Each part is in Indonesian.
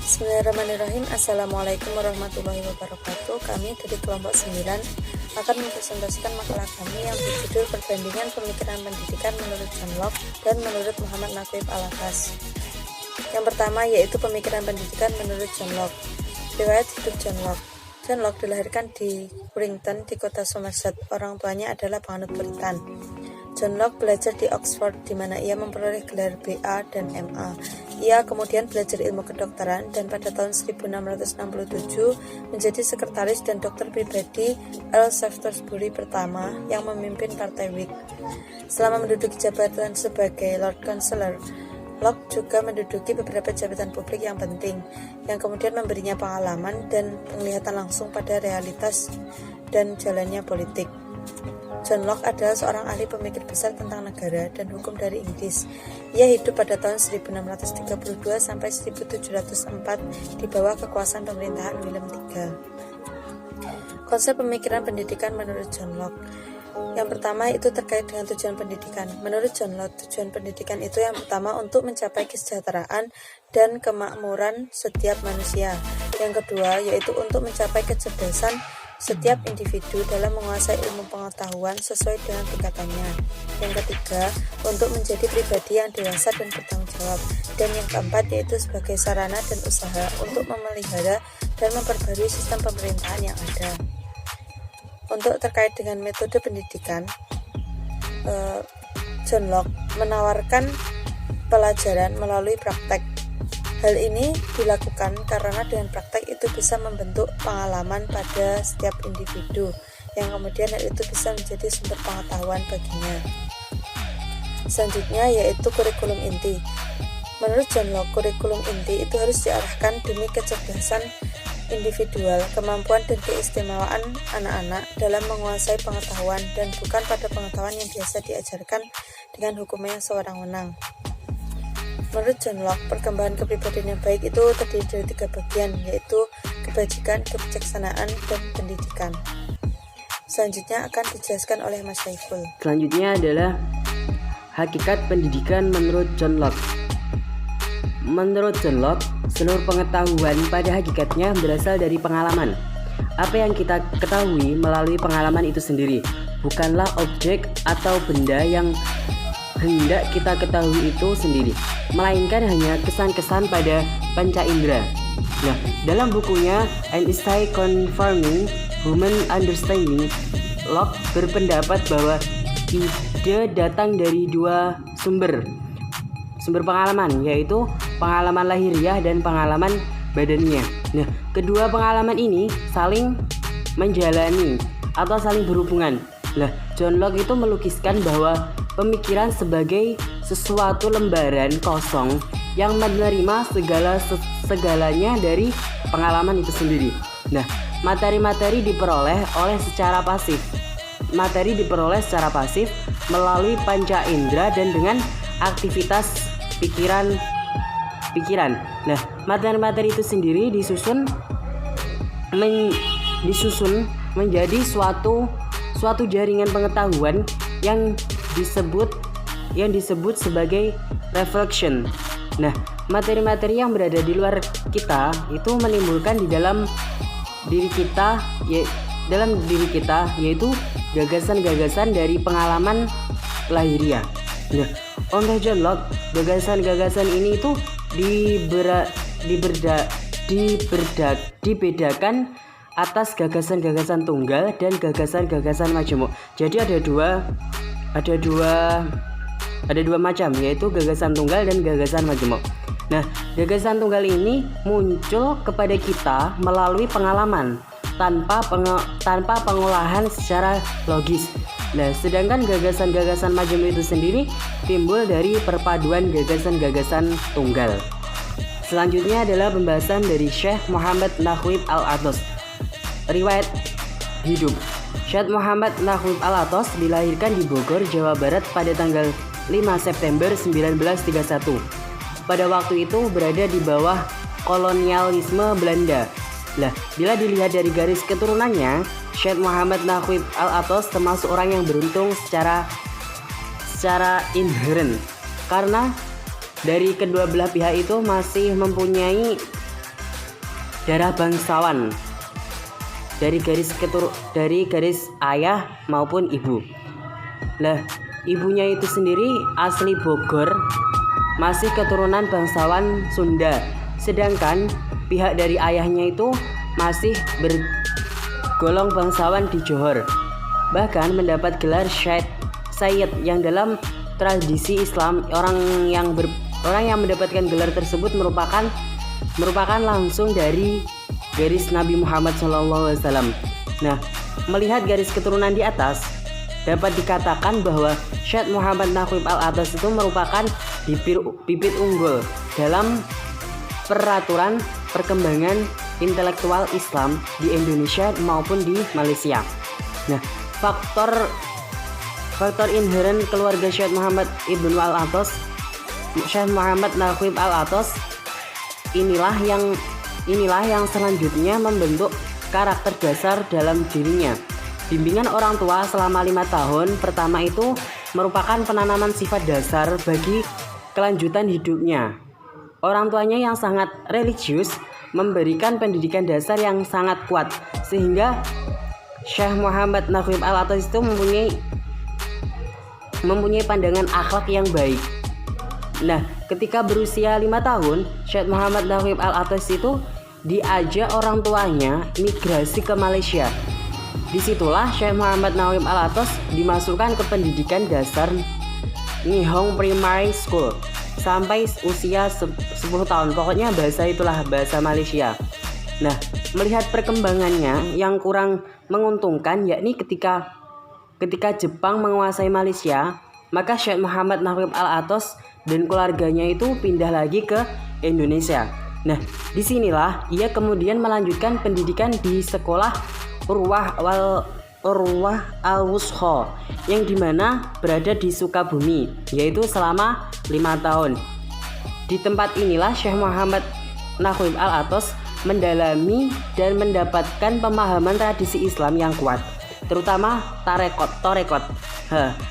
Bismillahirrahmanirrahim. Assalamualaikum warahmatullahi wabarakatuh. Kami dari kelompok 9 akan mempresentasikan makalah kami yang berjudul Perbandingan Pemikiran Pendidikan menurut John Locke dan menurut Muhammad Naqib Al-Atas. Yang pertama yaitu pemikiran pendidikan menurut John Locke. Riwayat hidup John Locke. John Locke dilahirkan di Warrington di kota Somerset. Orang tuanya adalah penganut Puritan. John Locke belajar di Oxford, di mana ia memperoleh gelar BA dan MA. Ia kemudian belajar ilmu kedokteran dan pada tahun 1667 menjadi sekretaris dan dokter pribadi Earl Shaftesbury pertama yang memimpin Partai Whig. Selama menduduki jabatan sebagai Lord Chancellor, Locke juga menduduki beberapa jabatan publik yang penting, yang kemudian memberinya pengalaman dan penglihatan langsung pada realitas dan jalannya politik. John Locke adalah seorang ahli pemikir besar tentang negara dan hukum dari Inggris. Ia hidup pada tahun 1632 sampai 1704 di bawah kekuasaan pemerintahan William III. Konsep pemikiran pendidikan menurut John Locke. Yang pertama itu terkait dengan tujuan pendidikan. Menurut John Locke, tujuan pendidikan itu yang pertama untuk mencapai kesejahteraan dan kemakmuran setiap manusia. Yang kedua yaitu untuk mencapai kecerdasan setiap individu dalam menguasai ilmu pengetahuan sesuai dengan tingkatannya. Yang ketiga, untuk menjadi pribadi yang dewasa dan bertanggung jawab. Dan yang keempat yaitu sebagai sarana dan usaha untuk memelihara dan memperbarui sistem pemerintahan yang ada. Untuk terkait dengan metode pendidikan, John Locke menawarkan pelajaran melalui praktek. Hal ini dilakukan karena dengan praktek itu bisa membentuk pengalaman pada setiap individu, yang kemudian hal itu bisa menjadi sumber pengetahuan baginya. Selanjutnya yaitu kurikulum inti. Menurut John Locke, kurikulum inti itu harus diarahkan demi kecerdasan individual, kemampuan dan keistimewaan anak-anak dalam menguasai pengetahuan dan bukan pada pengetahuan yang biasa diajarkan dengan hukum yang sewenang-wenang. Menurut John Locke, perkembangan kepribadian yang baik itu terdiri dari 3 bagian, yaitu kebajikan, kebijaksanaan, dan pendidikan. Selanjutnya akan dijelaskan oleh Mas Saiful. Selanjutnya adalah hakikat pendidikan menurut John Locke. Menurut John Locke, seluruh pengetahuan pada hakikatnya berasal dari pengalaman. Apa yang kita ketahui melalui pengalaman itu sendiri, bukanlah objek atau benda yang hendak kita ketahui itu sendiri, melainkan hanya kesan-kesan pada panca indera. Nah, dalam bukunya An Essay Confirming Human Understanding, Locke berpendapat bahwa ide datang dari 2 sumber pengalaman, yaitu pengalaman lahiriah dan pengalaman badannya. Nah, kedua pengalaman ini saling menjalani atau saling berhubungan. Nah, John Locke itu melukiskan bahwa pemikiran sebagai sesuatu lembaran kosong yang menerima segalanya dari pengalaman itu sendiri. Nah, materi diperoleh secara pasif. Materi diperoleh secara pasif melalui panca indera dan dengan aktivitas pikiran. Nah, materi itu sendiri disusun menjadi suatu jaringan pengetahuan yang disebut sebagai reflection. Nah, materi-materi yang berada di luar kita itu menimbulkan di dalam diri kita yaitu gagasan-gagasan dari pengalaman lahiriah. Nah, oleh John Locke, gagasan-gagasan ini itu dibedakan atas gagasan-gagasan tunggal dan gagasan-gagasan majemuk. Jadi ada dua macam, yaitu gagasan tunggal dan gagasan majemuk. Nah, gagasan tunggal ini muncul kepada kita melalui pengalaman tanpa pengolahan secara logis. Nah, sedangkan gagasan-gagasan majemuk itu sendiri timbul dari perpaduan gagasan-gagasan tunggal. Selanjutnya adalah pembahasan dari Syekh Muhammad Naqib Al-Atas. Riwayat hidup. Syekh Muhammad Naqib Al-Atas dilahirkan di Bogor, Jawa Barat pada tanggal 5 September 1931. Pada waktu itu berada di bawah kolonialisme Belanda. Nah, bila dilihat dari garis keturunannya, Syekh Muhammad Naqib Al-Atas termasuk orang yang beruntung secara inheren, karena dari kedua belah pihak itu masih mempunyai darah bangsawan dari garis ayah maupun ibu. Lah, ibunya itu sendiri asli Bogor, masih keturunan bangsawan Sunda, sedangkan pihak dari ayahnya itu masih bergolong bangsawan di Johor. Bahkan mendapat gelar Sayyid yang dalam tradisi Islam orang yang mendapatkan gelar tersebut merupakan langsung dari garis Nabi Muhammad SAW. Nah, melihat garis keturunan di atas, dapat dikatakan bahwa Syekh Muhammad Naqib Al-Atas itu merupakan bibit unggul dalam peraturan perkembangan intelektual Islam di Indonesia maupun di Malaysia. Nah, faktor inheren keluarga Syekh Muhammad Ibnu Al-Atas, Syekh Muhammad Naqib Al-Atas inilah yang selanjutnya membentuk karakter dasar dalam dirinya. Bimbingan orang tua selama 5 tahun pertama itu merupakan penanaman sifat dasar bagi kelanjutan hidupnya. Orang tuanya yang sangat religius memberikan pendidikan dasar yang sangat kuat, sehingga Syekh Muhammad Naqib Al-Atas itu mempunyai pandangan akhlak yang baik. Nah, ketika berusia 5 tahun, Syekh Muhammad Naqib Al-Atas itu diajak orang tuanya migrasi ke Malaysia. Disitulah Syekh Muhammad Naqib Al-Atas dimasukkan ke pendidikan dasar Nihong Primary School sampai usia 10 tahun. Pokoknya bahasa Malaysia. Nah, melihat perkembangannya yang kurang menguntungkan, yakni ketika Jepang menguasai Malaysia, maka Syekh Muhammad Naqib Al-Atas dan keluarganya itu pindah lagi ke Indonesia. Nah, disinilah ia kemudian melanjutkan pendidikan di sekolah Urwah Al-Wusha yang dimana berada di Sukabumi, yaitu selama 5 tahun. Di tempat inilah Syekh Muhammad Naqib Al-Atas mendalami dan mendapatkan pemahaman tradisi Islam yang kuat, terutama torekot.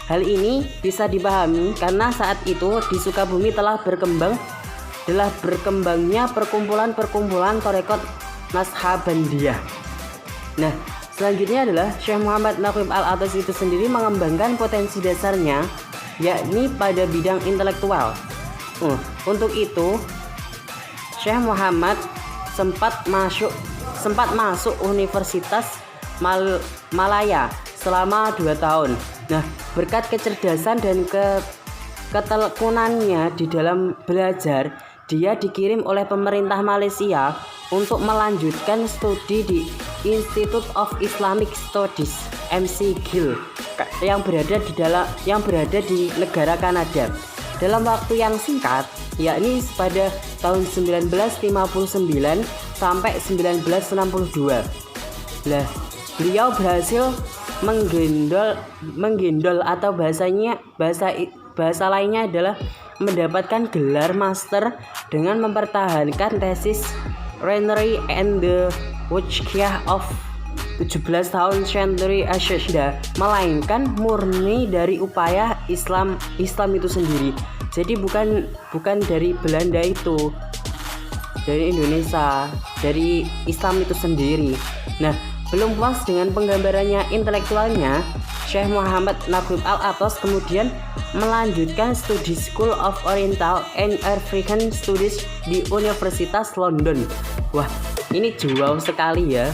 Hal ini bisa dipahami karena saat itu di Sukabumi telah berkembangnya perkumpulan torekot Nashabandiyah. Nah, selanjutnya adalah Syekh Muhammad Naqib Al-Atas itu sendiri mengembangkan potensi dasarnya, yakni pada bidang intelektual. Untuk itu, Syekh Muhammad sempat masuk Universitas Malaya selama 2 tahun. Nah, berkat kecerdasan dan ketekunannya di dalam belajar, dia dikirim oleh pemerintah Malaysia untuk melanjutkan studi di Institute of Islamic Studies (MCGIL) yang berada di negara Kanada dalam waktu yang singkat, yakni pada tahun 1959 sampai 1962. Nah, beliau berhasil menggendol atau bahasa lainnya adalah mendapatkan gelar master dengan mempertahankan tesis Ranery and the Wujkiyah of 17 tahun century Asyashda, melainkan murni dari upaya Islam itu sendiri. Jadi bukan dari Belanda itu, dari Indonesia, dari Islam itu sendiri. Nah, belum puas dengan penggambarannya intelektualnya, Syekh Muhammad Naqib Al-Atas kemudian melanjutkan studi School of Oriental and African Studies di Universitas London. Wah, ini jauh sekali ya.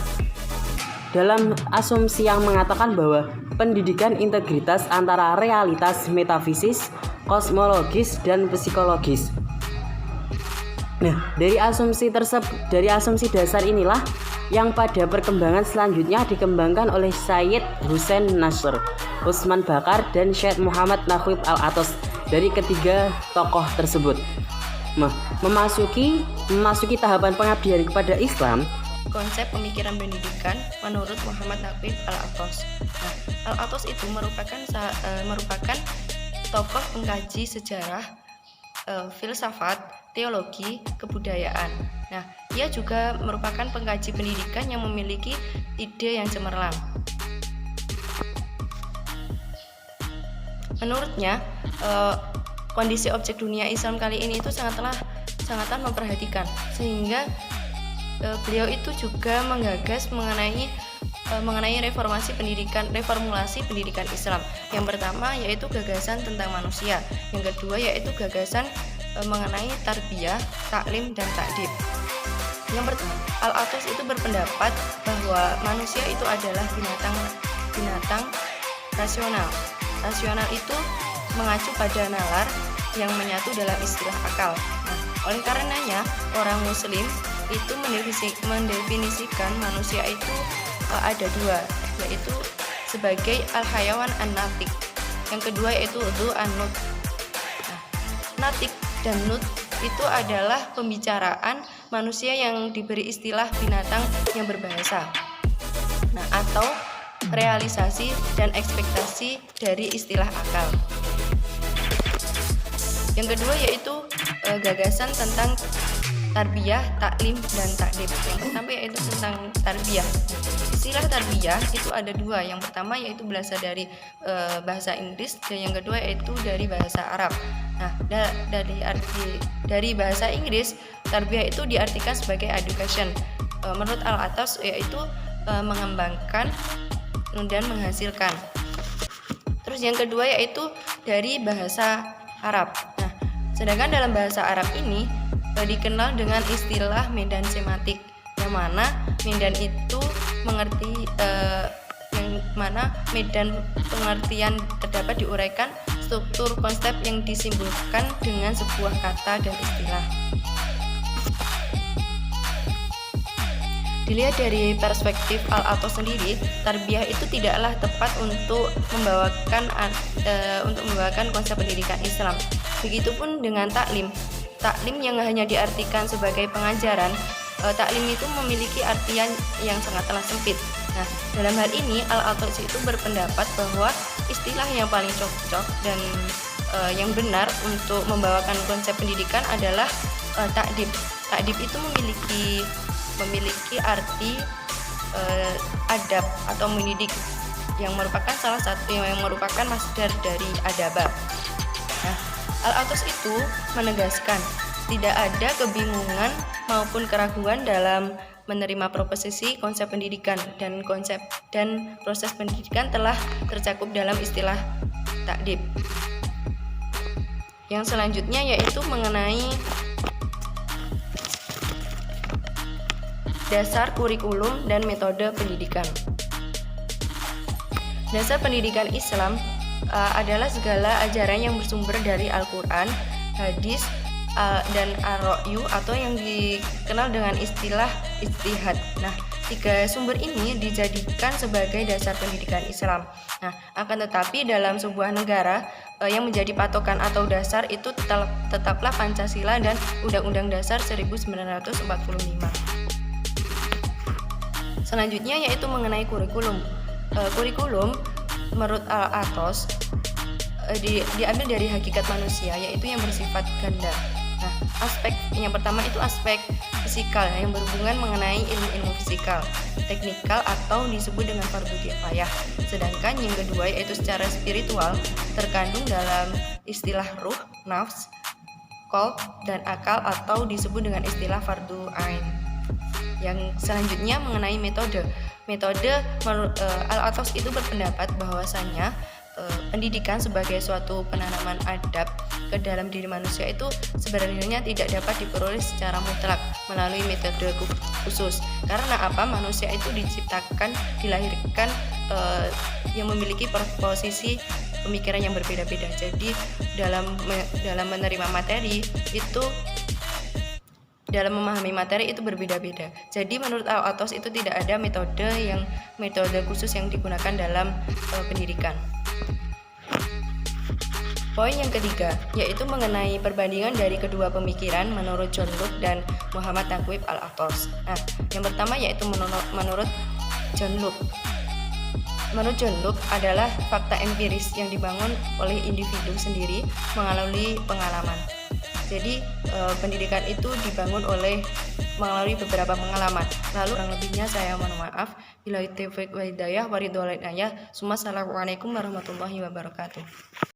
Dalam asumsi yang mengatakan bahwa pendidikan integritas antara realitas metafisis, kosmologis, dan psikologis. Nah, dari asumsi dasar inilah yang pada perkembangan selanjutnya dikembangkan oleh Syed Hussein Nasr, Usman Bakar, dan Syekh Muhammad Naqib Al-Atas. Dari ketiga tokoh tersebut memasuki tahapan pengabdian kepada Islam. Konsep pemikiran pendidikan menurut Muhammad Naqib Al-Atas. Al-Atas itu merupakan tokoh pengkaji sejarah, filsafat, teologi, kebudayaan. Nah, ia juga merupakan pengkaji pendidikan yang memiliki ide yang cemerlang. Menurutnya, kondisi objek dunia Islam kali ini itu sangatlah memperhatikan, sehingga beliau itu juga menggagas mengenai reformulasi pendidikan Islam. Yang pertama yaitu gagasan tentang manusia, yang kedua yaitu gagasan mengenai tarbiyah, taklim, dan takdib. Yang pertama, Al-Atos itu berpendapat bahwa manusia itu adalah binatang rasional. Rasional itu mengacu pada nalar yang menyatu dalam istilah akal. Nah, oleh karenanya, orang Muslim itu mendefinisikan manusia itu ada dua, yaitu sebagai al-hayawan an-natik. Yang kedua yaitu an-nut. Nah, natik dan nut itu adalah pembicaraan manusia yang diberi istilah binatang yang berbahasa. Nah, atau realisasi dan ekspektasi dari istilah akal. Yang kedua yaitu gagasan tentang tarbiyah, taklim, dan takdib. Yang pertama yaitu tentang tarbiyah. Istilah tarbiyah itu ada dua. Yang pertama yaitu berasal dari bahasa Inggris, dan yang kedua yaitu dari bahasa Arab. Nah, dari bahasa Inggris, tarbiyah itu diartikan sebagai education. Menurut Al-Atos yaitu mengembangkan dan menghasilkan. Terus yang kedua yaitu dari bahasa Arab. Nah, sedangkan dalam bahasa Arab ini dikenal dengan istilah medan sematik, yang mana medan itu yang mana medan pengertian terdapat diuraikan struktur konsep yang disimpulkan dengan sebuah kata dan istilah. Dilihat dari perspektif Al-Atos sendiri, tarbiyah itu tidaklah tepat untuk membawakan konsep pendidikan Islam. Begitupun dengan taklim. Taklim yang hanya diartikan sebagai pengajaran, taklim itu memiliki artian yang sangatlah sempit. Nah, dalam hal ini Al-Atos itu berpendapat bahwa istilah yang paling cocok dan yang benar untuk membawakan konsep pendidikan adalah takdib. Takdib itu memiliki arti adab atau mendidik, yang merupakan masdar dari adaba. Nah, Al-Atos itu menegaskan tidak ada kebingungan maupun keraguan dalam menerima proposisi konsep pendidikan, dan proses pendidikan telah tercakup dalam istilah takdib. Yang selanjutnya yaitu mengenai dasar kurikulum dan metode pendidikan. Dasar pendidikan Islam adalah segala ajaran yang bersumber dari Al-Quran, hadis, dan ar-ra'yu, atau yang dikenal dengan istilah ijtihad. Nah, tiga sumber ini dijadikan sebagai dasar pendidikan Islam. Nah, akan tetapi dalam sebuah negara yang menjadi patokan atau dasar itu tetaplah Pancasila dan Undang-Undang Dasar 1945. Selanjutnya yaitu mengenai kurikulum. Kurikulum menurut Al-Atos diambil dari hakikat manusia, yaitu yang bersifat ganda. Nah, aspek yang pertama itu aspek fisikal yang berhubungan mengenai ilmu-ilmu fisikal, teknikal atau disebut dengan fardu kifayah. Sedangkan yang kedua yaitu secara spiritual, terkandung dalam istilah ruh, nafs, qalb, dan akal atau disebut dengan istilah fardu ain. Yang selanjutnya mengenai metode. Al-Atos itu berpendapat bahwasanya pendidikan sebagai suatu penanaman adab ke dalam diri manusia itu sebenarnya tidak dapat diperoleh secara mutlak melalui metode khusus. Karena apa? Manusia itu dilahirkan yang memiliki posisi pemikiran yang berbeda-beda. Jadi dalam menerima materi itu, dalam memahami materi itu berbeda-beda. Jadi menurut Al-Atos itu tidak ada metode khusus yang digunakan dalam pendidikan. Poin yang ketiga yaitu mengenai perbandingan dari kedua pemikiran menurut John Locke dan Muhammad Taqi Al-Atos. Nah, yang pertama yaitu menurut John Locke. Menurut John Locke adalah fakta empiris yang dibangun oleh individu sendiri melalui pengalaman. Jadi pendidikan itu dibangun melalui beberapa pengalaman. Lalu kurang lebihnya saya mohon maaf. Billahi taufiq wal hidayah wa ridwan. Assalamualaikum warahmatullahi wabarakatuh.